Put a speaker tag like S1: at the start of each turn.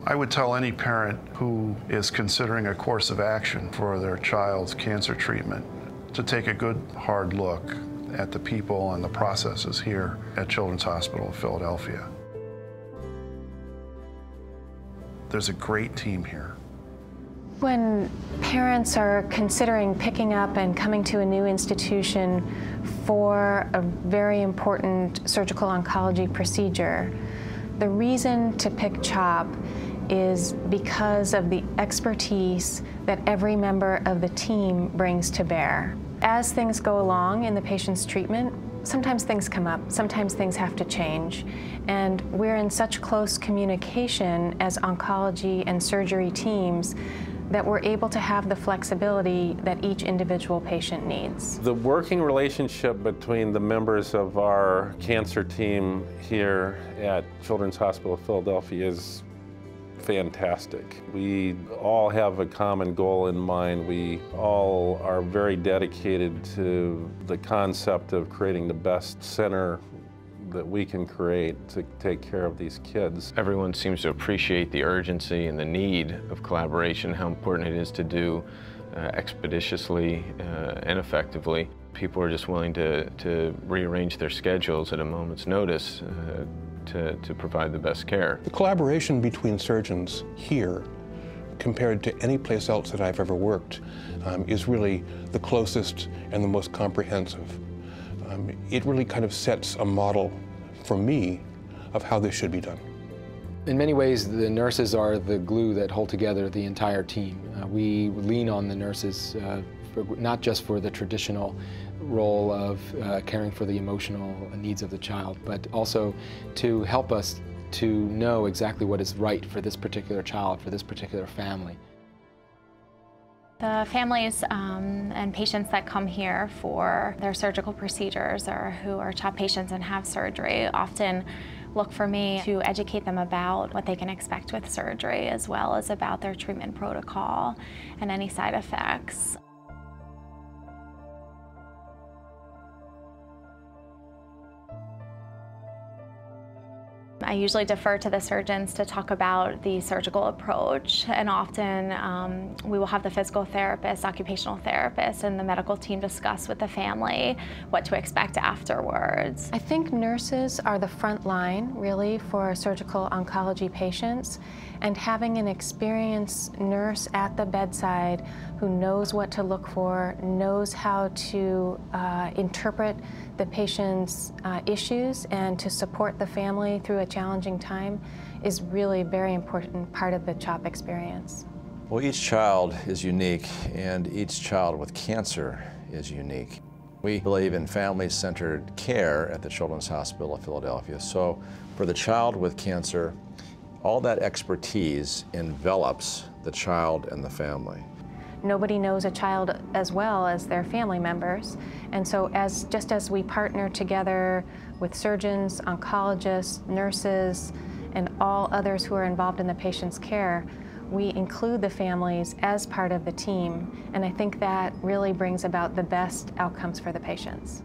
S1: I would tell any parent who is considering a course of action for their child's cancer treatment to take a good, hard look at the people and the processes here at Children's Hospital of Philadelphia. There's a great team here.
S2: When parents are considering picking up and coming to a new institution for a very important surgical oncology procedure, the reason to pick CHOP is because of the expertise that every member of the team brings to bear. As things go along in the patient's treatment, sometimes things come up, sometimes things have to change, and we're in such close communication as oncology and surgery teams that we're able to have the flexibility that each individual patient needs.
S3: The working relationship between the members of our cancer team here at Children's Hospital of Philadelphia is fantastic. We all have a common goal in mind. We all are very dedicated to the concept of creating the best center that we can create to take care of these kids.
S4: Everyone seems to appreciate the urgency and the need of collaboration, how important it is to do expeditiously and effectively. People are just willing to rearrange their schedules at a moment's notice to provide the best care.
S5: The collaboration between surgeons here, compared to any place else that I've ever worked, is really the closest and the most comprehensive. It really kind of sets a model for me of how this should be done.
S6: In many ways, the nurses are the glue that hold together the entire team. We lean on the nurses not just for the traditional role of caring for the emotional needs of the child, but also to help us to know exactly what is right for this particular child, for this particular family.
S7: The families and patients that come here for their surgical procedures or who are CHOP patients and have surgery often look for me to educate them about what they can expect with surgery, as well as about their treatment protocol and any side effects. I usually defer to the surgeons to talk about the surgical approach, and often we will have the physical therapist, occupational therapist, and the medical team discuss with the family what to expect afterwards.
S2: I think nurses are the front line, really, for surgical oncology patients, and having an experienced nurse at the bedside who knows what to look for, knows how to interpret the patient's issues and to support the family through a challenging time is really a very important part of the CHOP experience.
S8: Well, each child is unique, and each child with cancer is unique. We believe in family-centered care at the Children's Hospital of Philadelphia. So for the child with cancer, all that expertise envelops the child and the family.
S2: Nobody knows a child as well as their family members, and so just as we partner together with surgeons, oncologists, nurses, and all others who are involved in the patient's care, we include the families as part of the team, and I think that really brings about the best outcomes for the patients.